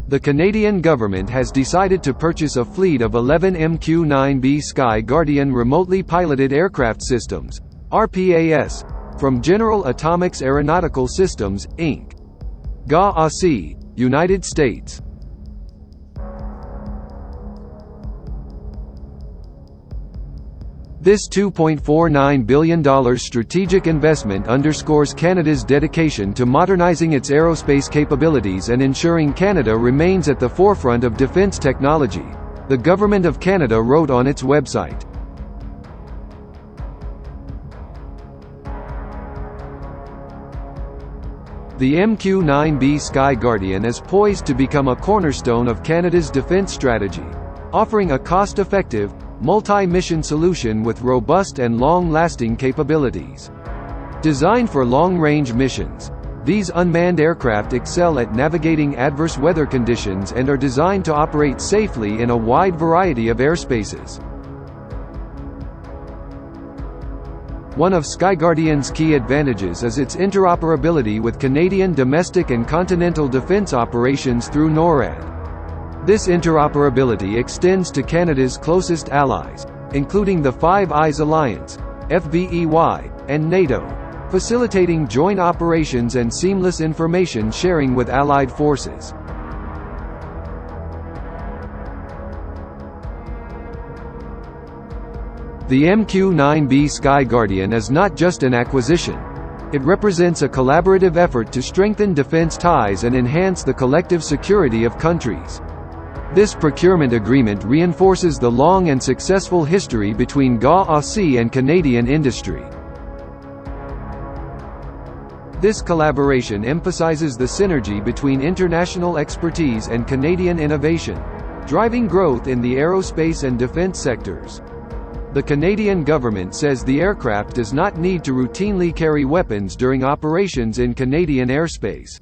The Canadian government has decided to purchase a fleet of 11 MQ-9B SkyGuardian remotely piloted aircraft systems, RPAS, from General Atomics Aeronautical Systems, Inc. GA-ASI, United States. This $2.49 billion strategic investment underscores Canada's dedication to modernizing its aerospace capabilities and ensuring Canada remains at the forefront of defense technology, the Government of Canada wrote on its website. The MQ-9B SkyGuardian is poised to become a cornerstone of Canada's defense strategy, offering a cost-effective, multi-mission solution with robust and long-lasting capabilities. Designed for long-range missions, these unmanned aircraft excel at navigating adverse weather conditions and are designed to operate safely in a wide variety of airspaces. One of SkyGuardian's key advantages is its interoperability with Canadian domestic and continental defence operations through NORAD. This interoperability extends to Canada's closest allies, including the Five Eyes Alliance, FVEY, and NATO, facilitating joint operations and seamless information sharing with allied forces. The MQ-9B SkyGuardian is not just an acquisition. It represents a collaborative effort to strengthen defense ties and enhance the collective security of countries. This procurement agreement reinforces the long and successful history between GA-ASI and Canadian industry. This collaboration emphasizes the synergy between international expertise and Canadian innovation, driving growth in the aerospace and defense sectors. The Canadian government says the aircraft does not need to routinely carry weapons during operations in Canadian airspace.